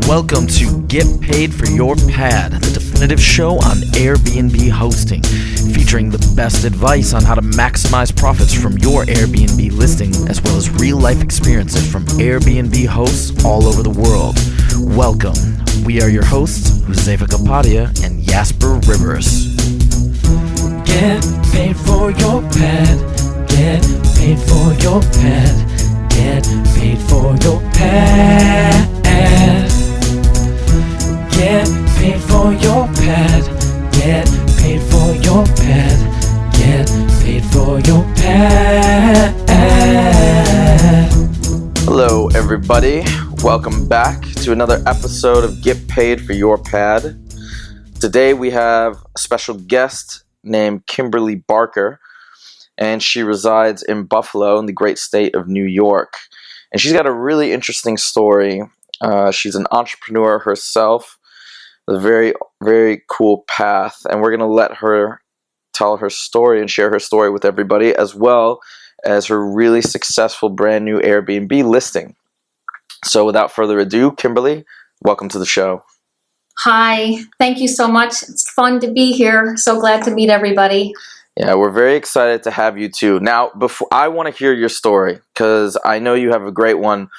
Welcome to Get Paid for Your Pad, the definitive show on Airbnb hosting, featuring the best advice on how to maximize profits from your Airbnb listing, as well as real-life experiences from Airbnb hosts all over the world. Welcome. We are your hosts, Josefa Kapadia and Jasper Rivers. Get paid for your pad. Get paid for your pad. Get paid for your pad. Get paid for your pad. Get paid for your pad. Get paid for your pad. Hello, everybody. Welcome back to another episode of Get Paid for Your Pad. Today we have a special guest named Kimberley Barker, and she resides in Buffalo in the great state of New York. And she's got a really interesting story. She's an entrepreneur herself, a very, very cool path, and we're going to let her tell her story and share her story with everybody, as well as her really successful brand new Airbnb listing. So without further ado, Kimberley, welcome to the show. Hi, thank you so much. It's fun to be here. So glad to meet everybody. Yeah, we're very excited to have you too. Now, before I want to hear your story, because I know you have a great one.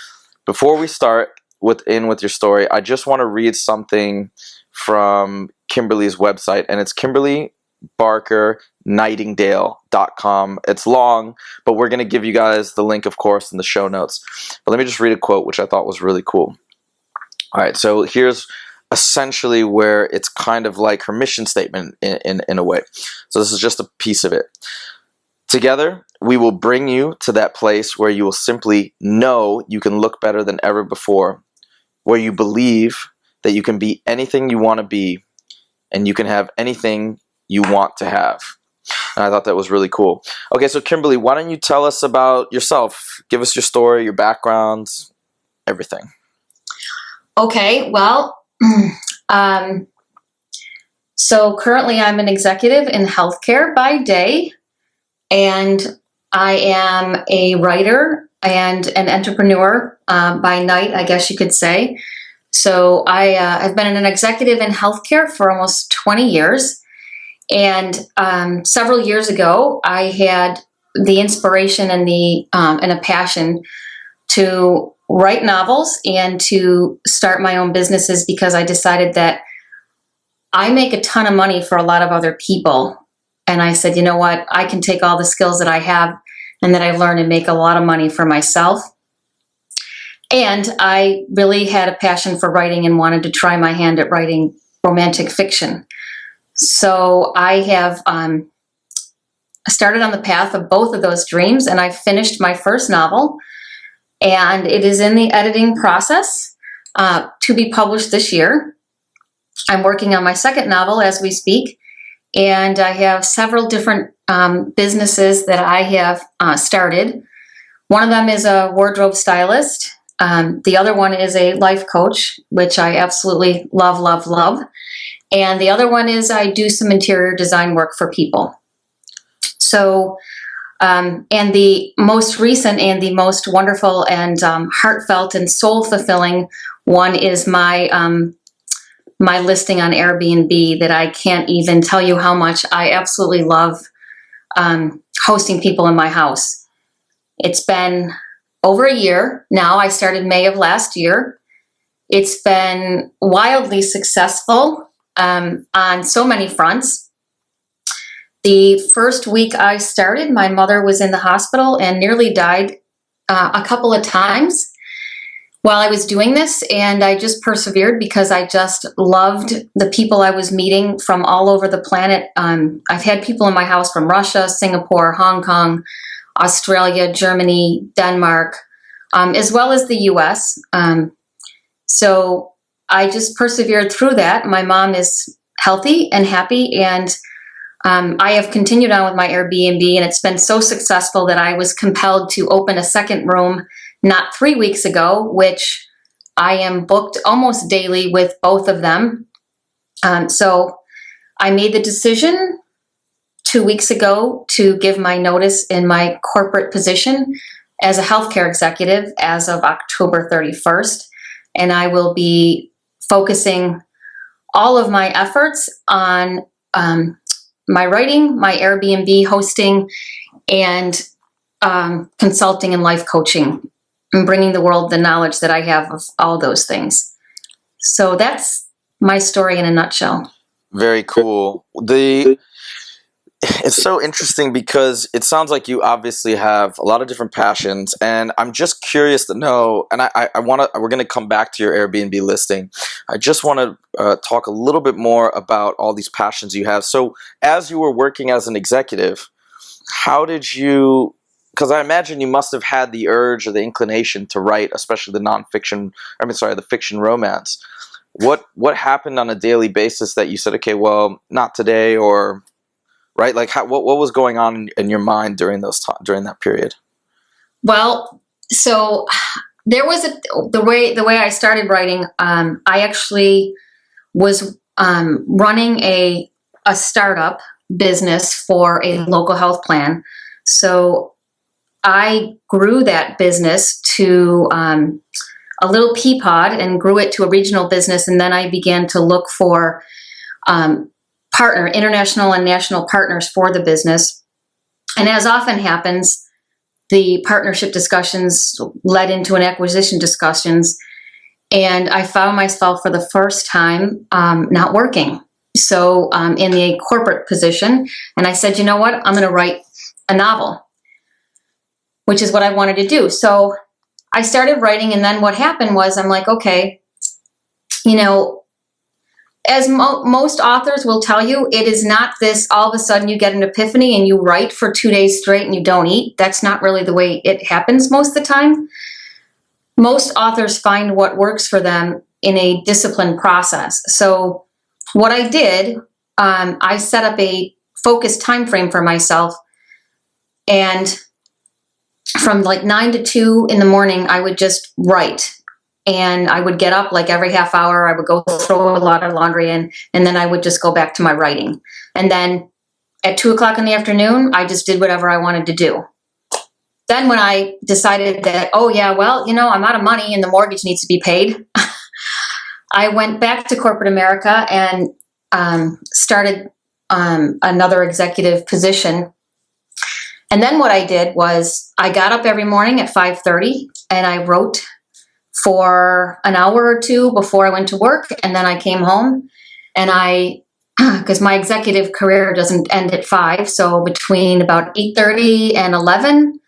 Before we start with your story, I just want to read something from Kimberley's website, and it's KimberleyBarkerNightingale.com. It's long, but we're going to give you guys the link, of course, in the show notes. But let me just read a quote, which I thought was really cool. All right, so here's essentially where it's kind of like her mission statement in a way. So this is just a piece of it. Together, we will bring you to that place where you will simply know you can look better than ever before, where you believe that you can be anything you want to be, and you can have anything you want to have. And I thought that was really cool. Okay, so Kimberley, why don't you tell us about yourself? Give us your story, your background, everything. Okay, well, so currently I'm an executive in healthcare by day, and I am a writer and an entrepreneur by night, I guess you could say. So I've been an executive in healthcare for almost 20 years. And several years ago, I had the inspiration and a passion to write novels and to start my own businesses, because I decided that I make a ton of money for a lot of other people. And I said, you know what, I can take all the skills that I have and that I've learned and make a lot of money for myself. And I really had a passion for writing and wanted to try my hand at writing romantic fiction. So I have started on the path of both of those dreams, and I finished my first novel, and it is in the editing process to be published this year. I'm working on my second novel as we speak, and I have several different businesses that I have started. One of them is a wardrobe stylist. The other one is a life coach, which I absolutely love, love, love. And the other one is I do some interior design work for people. So, and the most recent and the most wonderful and heartfelt and soul-fulfilling one is my my listing on Airbnb that I can't even tell you how much I absolutely love hosting people in my house. It's been over a year now. I started May of last year. It's been wildly successful on so many fronts. The first week I started, my mother was in the hospital and nearly died a couple of times while I was doing this, and I just persevered because I just loved the people I was meeting from all over the planet. I've had people in my house from Russia, Singapore, Hong Kong, Australia, Germany, Denmark, as well as the US. So I just persevered through that. My mom is healthy and happy, and I have continued on with my Airbnb, and it's been so successful that I was compelled to open a second room not 3 weeks ago, which I am booked almost daily with both of them. So I made the decision 2 weeks ago to give my notice in my corporate position as a healthcare executive as of October 31st. And I will be focusing all of my efforts on my writing, my Airbnb hosting, and consulting and life coaching, and bringing the world the knowledge that I have of all those things. So that's my story in a nutshell. Very cool. It's so interesting because it sounds like you obviously have a lot of different passions, and I'm just curious to know, and we're going to come back to your Airbnb listing. I just want to talk a little bit more about all these passions you have. So as you were working as an executive, how did you, because I imagine you must have had the urge or the inclination to write, especially the fiction romance. What happened on a daily basis that you said, okay, well, not today, or right? Like, what was going on in your mind during that period? Well, so there was the way I started writing. I actually was running a startup business for a local health plan. So I grew that business to a little pea pod and grew it to a regional business, and then I began to look for international and national partners for the business. And as often happens, the partnership discussions led into an acquisition discussions, and I found myself for the first time not working. So in the corporate position, and I said, you know what, I'm going to write a novel, which is what I wanted to do. So I started writing, and then what happened was I'm like, okay, as most authors will tell you, it is not this all of a sudden you get an epiphany and you write for 2 days straight and you don't eat. That's not really the way it happens most of the time. Most authors find what works for them in a disciplined process. So what I did, I set up a focused time frame for myself, and from like 9 to 2 in the morning, I would just write. And I would get up like every half hour. I would go throw a lot of laundry in, and then I would just go back to my writing. And then at 2 o'clock in the afternoon, I just did whatever I wanted to do. Then when I decided that, oh yeah, well, I'm out of money and the mortgage needs to be paid, I went back to corporate America and started another executive position. And then what I did was I got up every morning at 5:30 and I wrote for an hour or two before I went to work. And then I came home and because my executive career doesn't end at 5, so between about 8:30 and 11,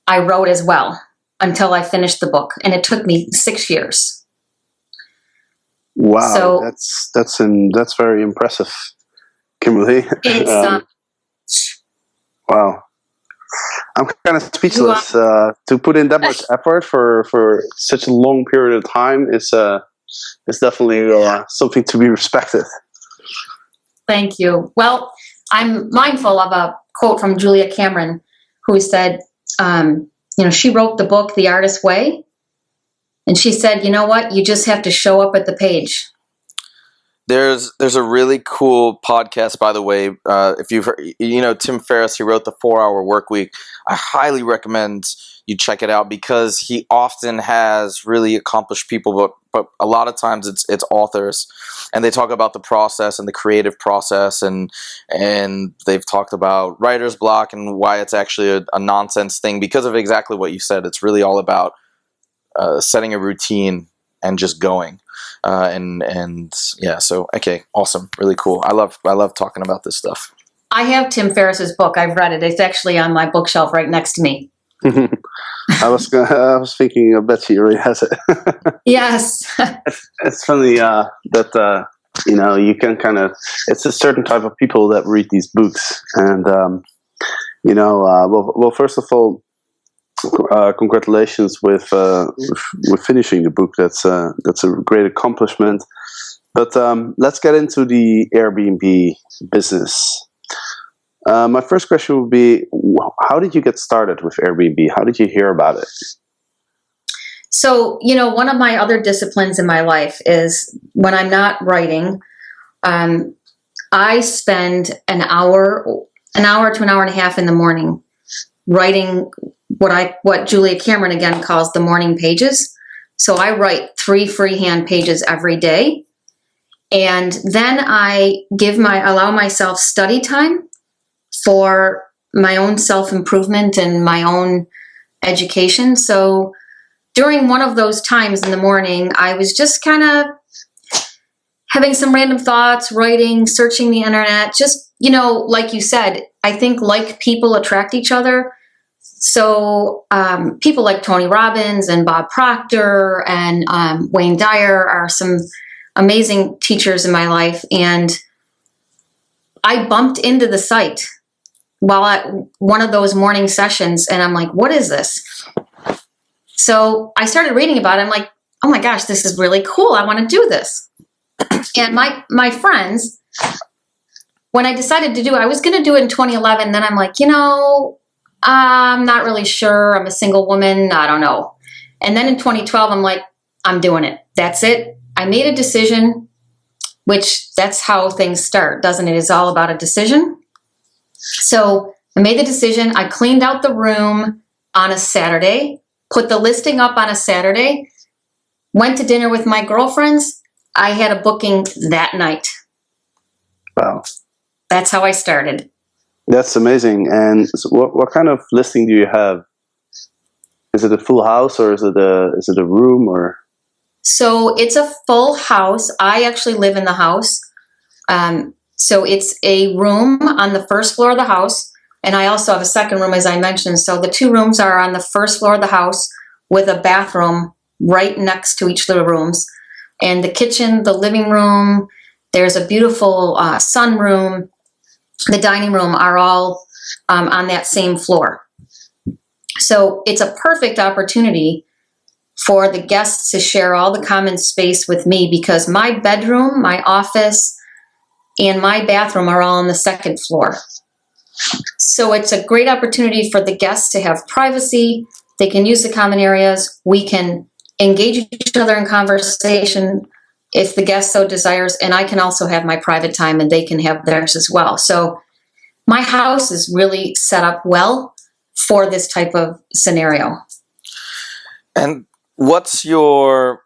I wrote as well until I finished the book. And it took me 6 years. Wow, so, that's very impressive, Kimberly. It's wow. I'm kind of speechless. To put in that much effort for such a long period of time is definitely something to be respected. Thank you. Well, I'm mindful of a quote from Julia Cameron, who said, she wrote the book The Artist's Way, and she said, you know what? You just have to show up at the page. There's a really cool podcast, by the way. If you've heard, Tim Ferriss, he wrote the 4-Hour Workweek. I highly recommend you check it out because he often has really accomplished people, but a lot of times it's authors, and they talk about the process and the creative process, and they've talked about writer's block and why it's actually a nonsense thing because of exactly what you said. It's really all about setting a routine and just going. So okay, awesome, really cool. I love talking about this stuff. I have Tim Ferriss's book. I've read it. It's actually on my bookshelf right next to me. I was thinking, I bet she already has it. Yes. It's funny that you can kind of. It's a certain type of people that read these books, and well, first of all, congratulations with finishing the book. That's a great accomplishment. But let's get into the Airbnb business. My first question would be, how did you get started with Airbnb? How did you hear about it? So, one of my other disciplines in my life is when I'm not writing, I spend an hour to an hour and a half in the morning writing what Julia Cameron again calls the morning pages. So I write 3 freehand pages every day. And then I allow myself study time for my own self-improvement and my own education. So during one of those times in the morning, I was just kind of having some random thoughts, writing, searching the internet, just, like you said, I think like people attract each other. So people like Tony Robbins and Bob Proctor and Wayne Dyer are some amazing teachers in my life. And I bumped into the site while at one of those morning sessions, and I'm like, what is this? So I started reading about it. I'm like, oh my gosh, this is really cool. I want to do this. And my friends, when I decided to do it, I was going to do it in 2011. Then I'm like, I'm not really sure. I'm a single woman. I don't know. And then in 2012, I'm like, I'm doing it. That's it. I made a decision, which that's how things start, doesn't it? It's all about a decision. So I made the decision. I cleaned out the room on a Saturday, put the listing up on a Saturday, went to dinner with my girlfriends. I had a booking that night. Wow. That's how I started. That's amazing. And so what kind of listing do you have? Is it a full house, or is it a room, or? So it's a full house. I actually live in the house. So it's a room on the first floor of the house. And I also have a second room, as I mentioned. So the 2 rooms are on the first floor of the house with a bathroom right next to each of the rooms. And the kitchen, the living room, there's a beautiful sunroom. The dining room are all on that same floor. So it's a perfect opportunity for the guests to share all the common space with me, because my bedroom, my office, and my bathroom are all on the second floor. So it's a great opportunity for the guests to have privacy. They can use the common areas. We can engage each other in conversation if the guest so desires, and I can also have my private time and they can have theirs as well. So my house is really set up well for this type of scenario. And what's your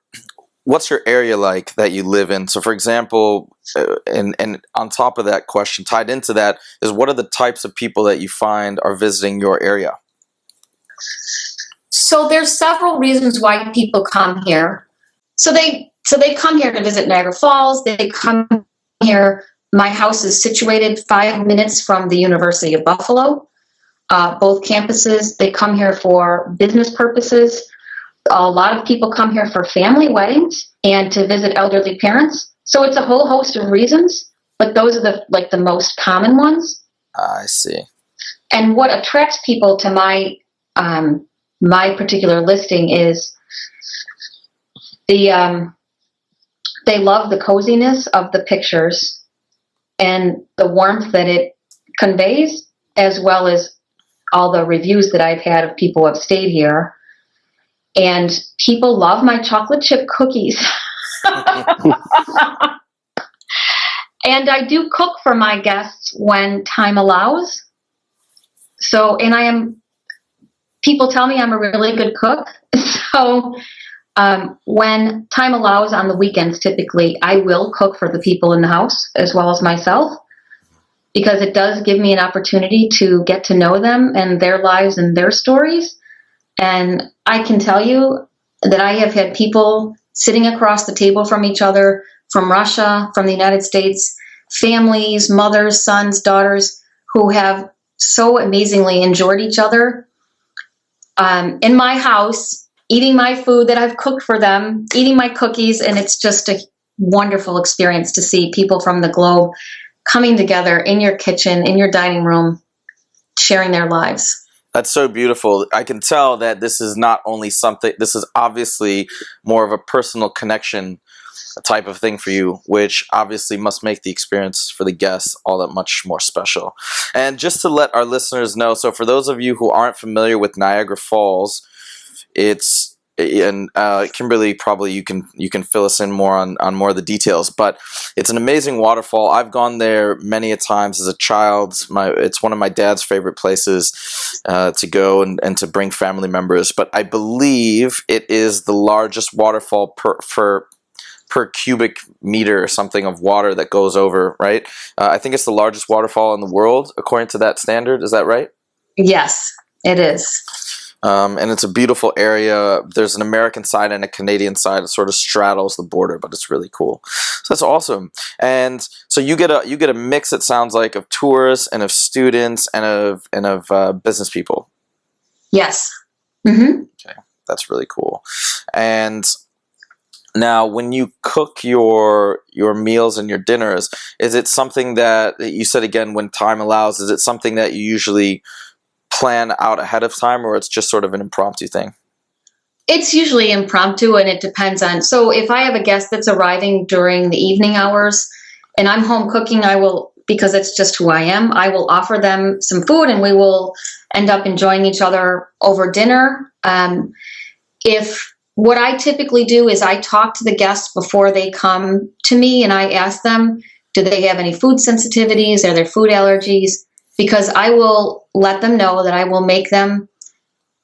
area like that you live in? So for example, and on top of that question, tied into that, is what are the types of people that you find are visiting your area? So there's several reasons why people come here. So they come here to visit Niagara Falls. They come here. My house is situated 5 minutes from the University of Buffalo. Both campuses, they come here for business purposes. A lot of people come here for family weddings and to visit elderly parents. So it's a whole host of reasons, but those are the most common ones. I see. And what attracts people to my particular listing is they love the coziness of the pictures and the warmth that it conveys, as well as all the reviews that I've had of people who have stayed here. And people love my chocolate chip cookies. And I do cook for my guests when time allows. So, and people tell me I'm a really good cook. So when time allows on the weekends, typically, I will cook for the people in the house as well as myself, because it does give me an opportunity to get to know them and their lives and their stories. And I can tell you that I have had people sitting across the table from each other, from Russia, from the United States, families, mothers, sons, daughters, who have so amazingly enjoyed each other in my house, eating my food that I've cooked for them, eating my cookies. And it's just a wonderful experience to see people from the globe coming together in your kitchen, in your dining room, sharing their lives. That's so beautiful. I can tell that this is not only something, this is obviously more of a personal connection type of thing for you, which obviously must make the experience for the guests all that much more special. And just to let our listeners know, so for those of you who aren't familiar with Niagara Falls, it's and Kimberly, probably you can fill us in more on more of the details. But it's an amazing waterfall. I've gone there many a times as a child. It's one of my dad's favorite places to go and to bring family members. But I believe it is the largest waterfall per cubic meter or something of water that goes over. Right? I think it's the largest waterfall in the world according to that standard. Is that right? Yes, it is. And it's a beautiful area. There's an American side and a Canadian side. It sort of straddles the border, but it's really cool. So that's awesome. And so you get a mix. It sounds like of tourists and of students and of business people. Yes. Mm-hmm. Okay, that's really cool. And now, when you cook your meals and your dinners, is it something that you said again when time allows? Is it something that you usually plan out ahead of time, or it's just sort of an impromptu thing? It's usually impromptu, and it depends on. So if I have a guest that's arriving during the evening hours and I'm home cooking, I will, because it's just who I am, I will offer them some food and we will end up enjoying each other over dinner. If what I typically do is I talk to the guests before they come to me and I ask them, do they have any food sensitivities? Are there food allergies? Because I will let them know that I will make them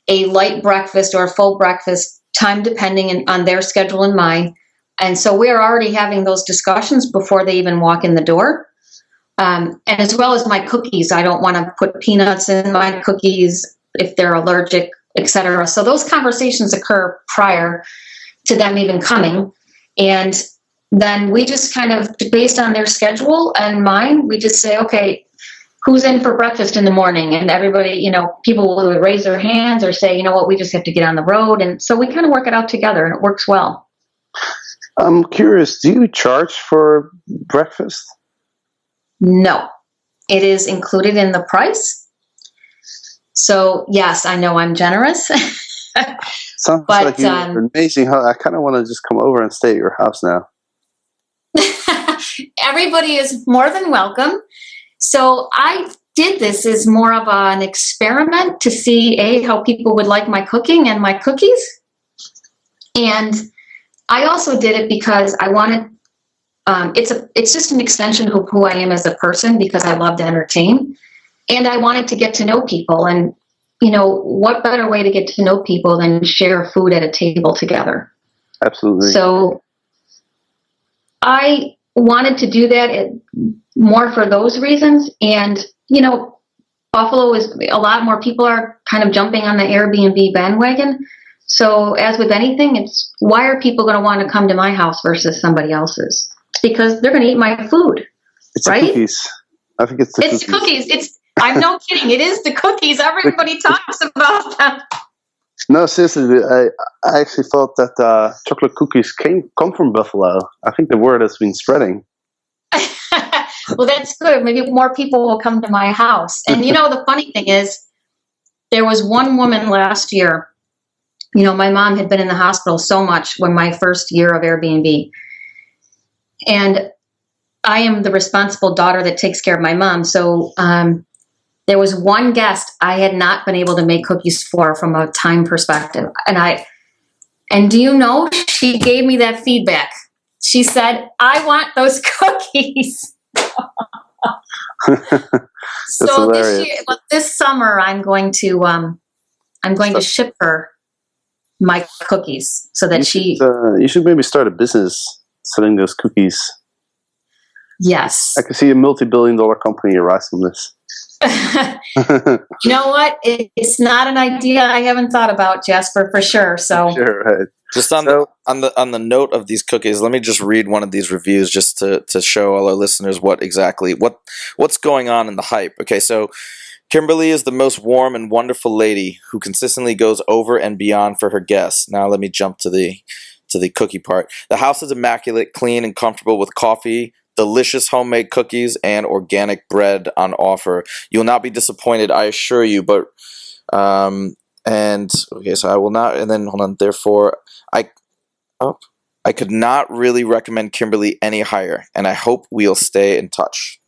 a light breakfast or a full breakfast, time depending on their schedule and mine. And so we're already having those discussions before they even walk in the door. And as well as my cookies, I don't want to put peanuts in my cookies if they're allergic, etc. So those conversations occur prior to them even coming. And then we just kind of, based on their schedule and mine, we just say, okay, who's in for breakfast in the morning? And everybody, people will raise their hands or say, you know what, we just have to get on the road. And so we kind of work it out together and it works well. I'm curious, do you charge for breakfast? No, it is included in the price. So yes, I know I'm generous. Sounds like you're amazing. I kind of want to just come over and stay at your house now. Everybody is more than welcome. So I did this as more of an experiment to see how people would like my cooking and my cookies. And I also did it because I wanted, it's just an extension of who I am as a person because I love to entertain. And I wanted to get to know people. And, what better way to get to know people than share food at a table together? Absolutely. So I wanted to do that more for those reasons. And, Buffalo is a lot more people are kind of jumping on the Airbnb bandwagon. So as with anything, it's why are people going to want to come to my house versus somebody else's? It's because they're going to eat my food. It's right? The cookies. I think it's the cookies. I'm no kidding. It is the cookies. Everybody talks about them. No, seriously, I actually thought that chocolate cookies come from Buffalo. I think the word has been spreading. Well, that's good. Maybe more people will come to my house. And the funny thing is, there was one woman last year. My mom had been in the hospital so much when my first year of Airbnb. And I am the responsible daughter that takes care of my mom. So there was one guest I had not been able to make cookies for from a time perspective. And do you know, she gave me that feedback. She said, I want those cookies. So this summer, I'm going to ship her my cookies so that you should maybe start a business selling those cookies. Yes. I can see a multi-billion-dollar company arise from this. You know what? It's not an idea I haven't thought about, Jasper, for sure. So sure, right. Just on the note of these cookies, let me just read one of these reviews just to show all our listeners what's going on in the hype. Okay, so Kimberley is the most warm and wonderful lady who consistently goes over and beyond for her guests. Now let me jump to the cookie part. The house is immaculate, clean, and comfortable with coffee, delicious homemade cookies, and organic bread on offer. You'll not be disappointed, I assure you. But so I will not. And then hold on. Therefore, I could not really recommend Kimberley any higher, and I hope we'll stay in touch.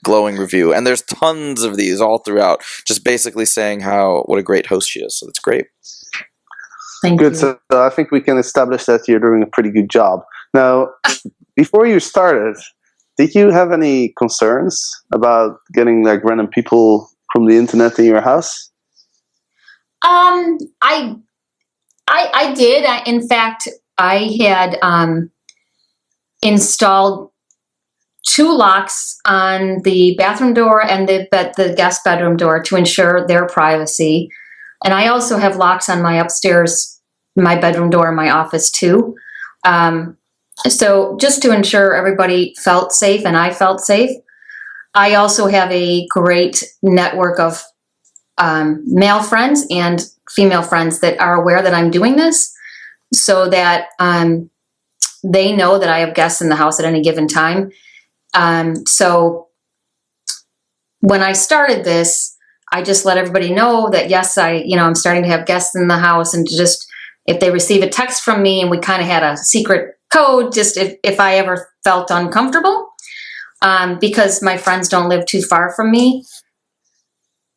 Glowing review, and there's tons of these all throughout, just basically saying what a great host she is. So that's great. Thank Good. you. So I think we can establish that you're doing a pretty good job. Now, before you started, did you have any concerns about getting like random people from the internet in your house? I did. In fact, I had installed 2 locks on the bathroom door and the guest bedroom door to ensure their privacy. And I also have locks on my upstairs, my bedroom door in my office too. So just to ensure everybody felt safe and I felt safe. I also have a great network of male friends and female friends that are aware that I'm doing this, so that they know that I have guests in the house at any given time. So when I started this, I just let everybody know that yes, I'm starting to have guests in the house, and just if they receive a text from me, and we kind of had a secret code, just if I ever felt uncomfortable, because my friends don't live too far from me.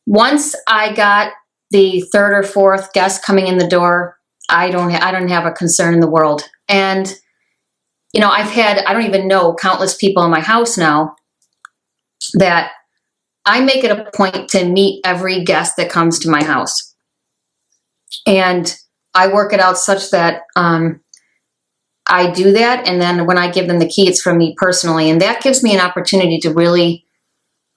Once I got the 3rd or 4th guest coming in the door, I don't have a concern in the world. And I've had, I don't even know, countless people in my house now that I make it a point to meet every guest that comes to my house. And I work it out such that I do that. And then when I give them the key, it's from me personally. And that gives me an opportunity to really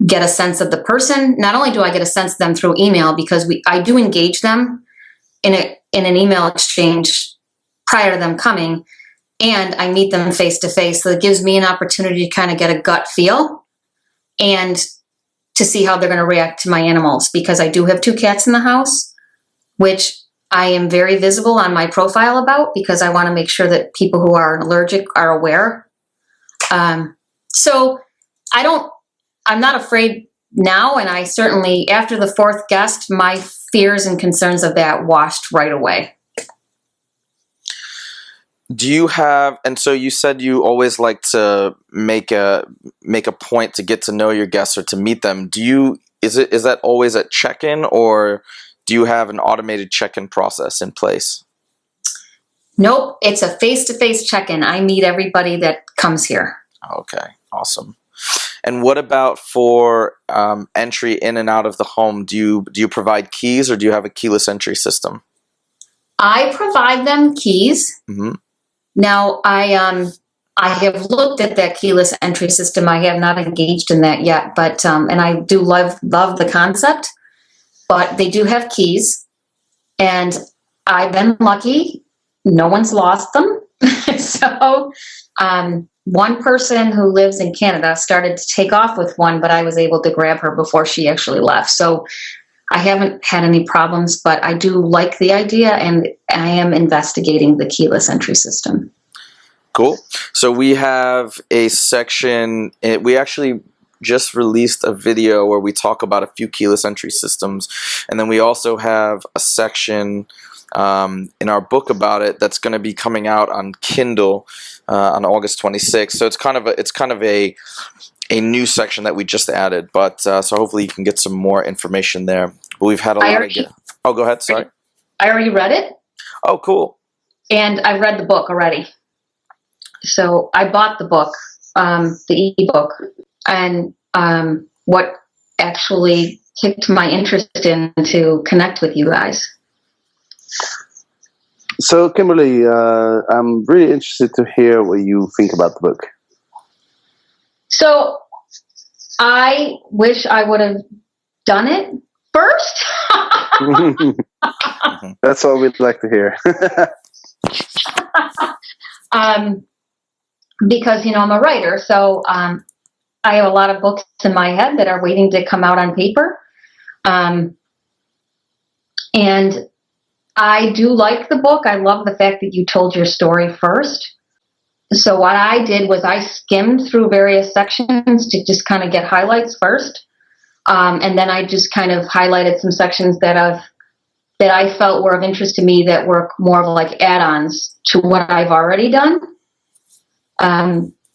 get a sense of the person. Not only do I get a sense of them through email, because I do engage them in an email exchange prior to them coming, and I meet them face to face. So it gives me an opportunity to kind of get a gut feel and to see how they're going to react to my animals, because I do have 2 cats in the house, which I am very visible on my profile about, because I want to make sure that people who are allergic are aware. So I'm not afraid now, and I certainly, after the 4th guest, my fears and concerns of that washed right away. Do you have, and so you said you always like to make a point to get to know your guests or to meet them. Is that always at check-in, or do you have an automated check-in process in place? Nope, it's a face-to-face check-in. I meet everybody that comes here. Okay, awesome. And what about for entry in and out of the home? Do you provide keys, or do you have a keyless entry system? I provide them keys. Mm-hmm. Now, I have looked at that keyless entry system. I have not engaged in that yet, but and I do love the concept. But they do have keys, and I've been lucky. No one's lost them. So one person who lives in Canada started to take off with one, but I was able to grab her before she actually left. So I haven't had any problems, but I do like the idea, and I am investigating the keyless entry system. Cool. So we have a section, we actually just released a video where we talk about a few keyless entry systems, and then we also have a section in our book about it that's going to be coming out on Kindle on August 26th. So it's kind of a new section that we just added, but so hopefully you can get some more information there. But we've had a lot of oh, go ahead. Sorry. I already read it. Oh, cool. And I read the book already. So I bought the book, the ebook, and what actually piqued my interest in to connect with you guys. So, Kimberley, I'm really interested to hear what you think about the book. So I wish I would have done it first. That's what we'd like to hear. Because, I'm a writer, so I have a lot of books in my head that are waiting to come out on paper. And I do like the book. I love the fact that you told your story first. So what I did was I skimmed through various sections to just kind of get highlights first. And then I just kind of highlighted some sections that I felt were of interest to me, that were more of like add-ons to what I've already done.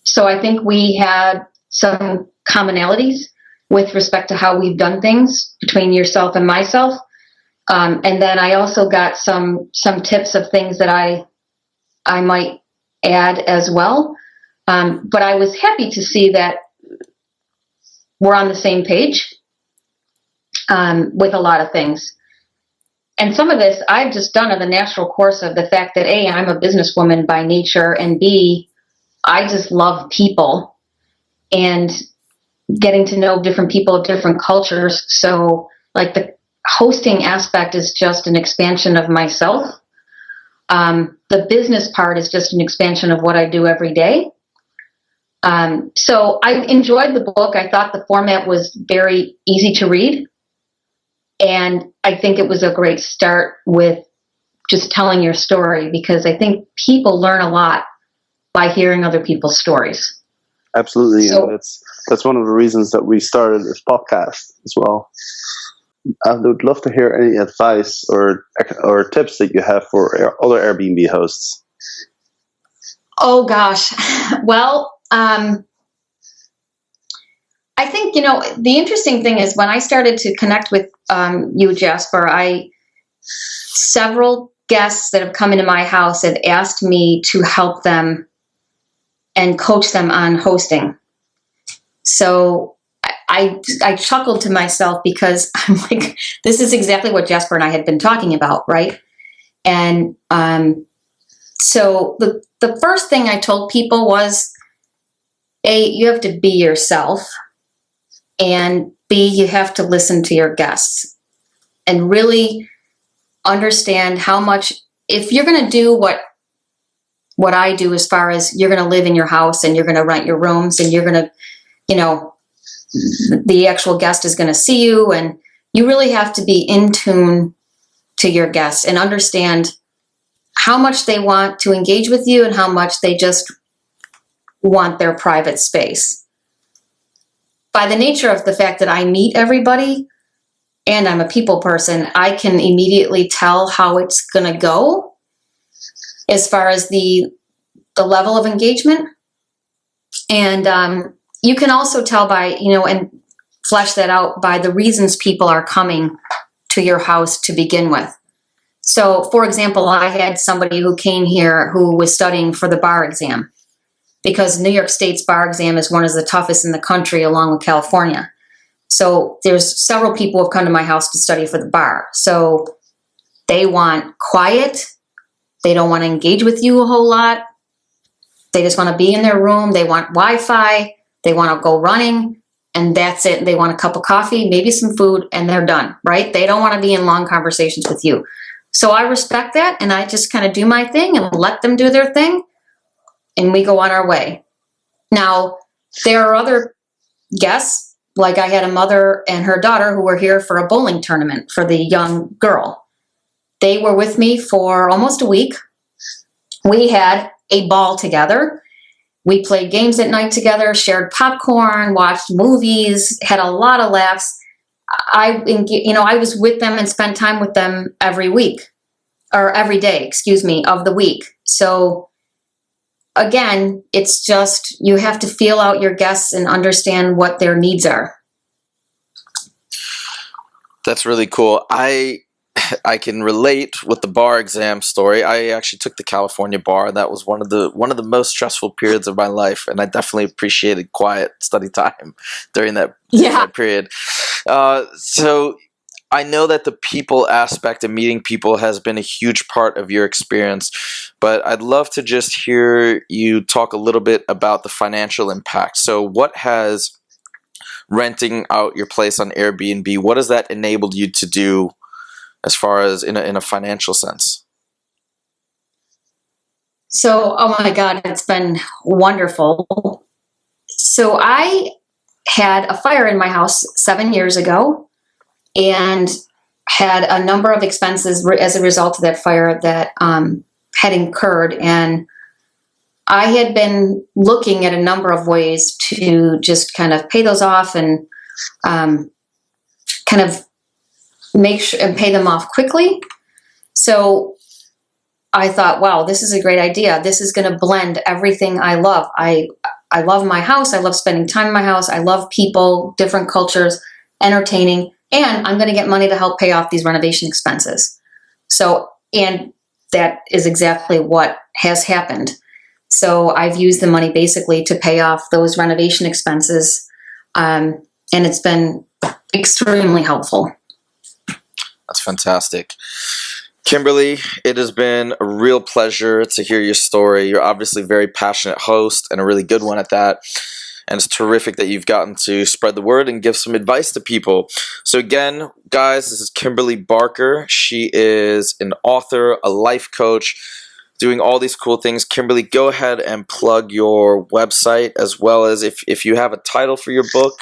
So I think we had some commonalities with respect to how we've done things between yourself and myself. And then I also got some tips of things that I might add as well. But I was happy to see that we're on the same page with a lot of things. And some of this I've just done in the natural course of the fact that A, I'm a businesswoman by nature, and B, I just love people and getting to know different people of different cultures. So like the hosting aspect is just an expansion of myself. The business part is just an expansion of what I do every day. So I enjoyed the book. I thought the format was very easy to read. And I think it was a great start with just telling your story, because I think people learn a lot by hearing other people's stories. Absolutely. So, and that's one of the reasons that we started this podcast as well. I would love to hear any advice or tips that you have for other Airbnb hosts. oh gosh. Well, I think, the interesting thing is when I started to connect with you, Jasper, several guests that have come into my house have asked me to help them and coach them on hosting. So I chuckled to myself because I'm like, this is exactly what Jasper and I had been talking about, right? And so the first thing I told people was, A, you have to be yourself, and B, you have to listen to your guests and really understand how much, if you're going to do what I do, as far as you're going to live in your house and you're going to rent your rooms and you're going to, the actual guest is going to see you, and you really have to be in tune to your guests and understand how much they want to engage with you and how much they just want their private space. By the nature of the fact that I meet everybody and I'm a people person, I can immediately tell how it's going to go as far as the level of engagement. And you can also tell by, and flesh that out by the reasons people are coming to your house to begin with. So, for example, I had somebody who came here who was studying for the bar exam, because New York State's bar exam is one of the toughest in the country, along with California. So there's several people who have come to my house to study for the bar. So they want quiet. They don't want to engage with you a whole lot. They just want to be in their room. They want Wi-Fi. They want to go running, and that's it. They want a cup of coffee, maybe some food, and they're done, right? They don't want to be in long conversations with you. So I respect that, and I just kind of do my thing and let them do their thing, and we go on our way. Now, there are other guests, like I had a mother and her daughter who were here for a bowling tournament for the young girl. They were with me for almost a week. We had a ball together. We played games at night together, shared popcorn, watched movies, had a lot of laughs. I was with them and spent time with them every day, of the week. So again, it's just, you have to feel out your guests and understand what their needs are. That's really cool. I can relate with the bar exam story. I actually took the California bar. That was one of the most stressful periods of my life, and I definitely appreciated quiet study time during that period. So I know that the people aspect and meeting people has been a huge part of your experience, but I'd love to just hear you talk a little bit about the financial impact. So what has renting out your place on Airbnb, what has that enabled you to do as far as in a financial sense? So, oh my God, it's been wonderful. So I had a fire in my house 7 years ago and had a number of expenses as a result of that fire that had incurred. And I had been looking at a number of ways to just kind of pay those off and kind of make sure and pay them off quickly. So I thought, wow, this is a great idea. This is going to blend everything I love. I love my house. I love spending time in my house. I love people, different cultures, entertaining, and I'm going to get money to help pay off these renovation expenses. So, and that is exactly what has happened. So I've used the money basically to pay off those renovation expenses, and it's been extremely helpful. That's fantastic. Kimberly, it has been a real pleasure to hear your story. You're obviously a very passionate host and a really good one at that. And it's terrific that you've gotten to spread the word and give some advice to people. So again, guys, this is Kimberly Barker. She is an author, a life coach, doing all these cool things. Kimberly, go ahead and plug your website, as well as if you have a title for your book.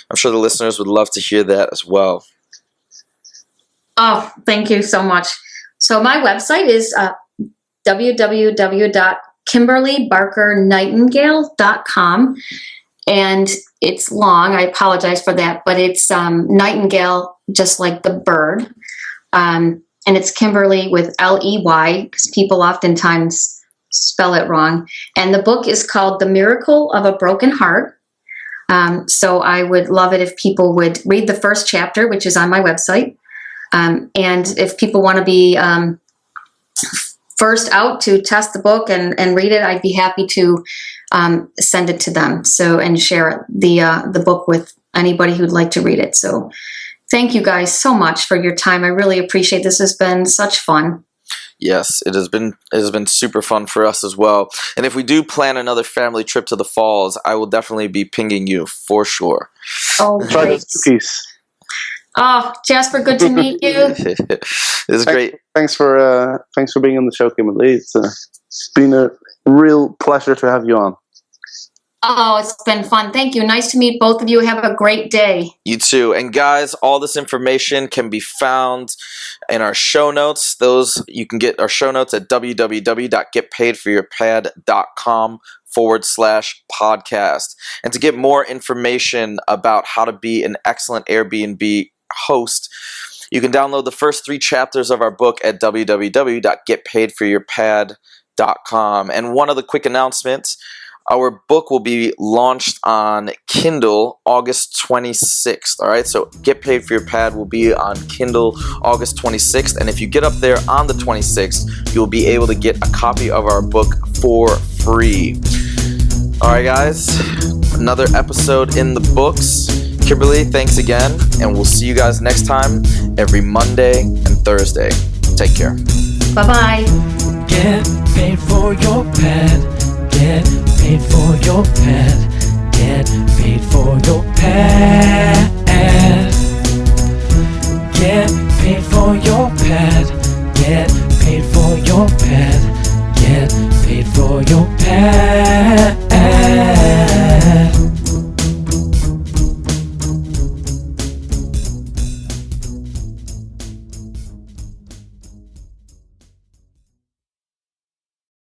I'm sure the listeners would love to hear that as well. Oh, thank you so much. So my website is www.kimberleybarkernightingale.com. And it's long. I apologize for that, but it's Nightingale, just like the bird. And it's Kimberley with L-E-Y, because people oftentimes spell it wrong. And the book is called The Miracle of a Broken Heart. So I would love it if people would read the first chapter, which is on my website. And if people want to be first out to test the book and read it, I'd be happy to send it to them. So, and share the book with anybody who'd like to read it. So thank you guys so much for your time. I really appreciate this. Has been such fun. Yes, it has been super fun for us as well. And if we do plan another family trip to the falls, I will definitely be pinging you for sure. Oh, great. Peace. Oh, Jasper, good to meet you. It's great. Thanks for being on the show, Kimberly. It's been a real pleasure to have you on. Oh, it's been fun. Thank you. Nice to meet both of you. Have a great day. You too. And guys, all this information can be found in our show notes. You can get our show notes at www.getpaidforyourpad.com/podcast. And to get more information about how to be an excellent Airbnb host, you can download the first 3 chapters of our book at www.getpaidforyourpad.com. And one other quick announcement. Our book will be launched on Kindle August 26th. All right, so Get Paid for Your Pad will be on Kindle August 26th. And if you get up there on the 26th, you'll be able to get a copy of our book for free. All right, guys, another episode in the books. Kimberly, thanks again. And we'll see you guys next time every Monday and Thursday. Take care. Bye-bye. Get paid for your pad. Get paid for your pad. Get paid for your pad. Get paid for your pad. Get paid for your pad. Get paid for your pad.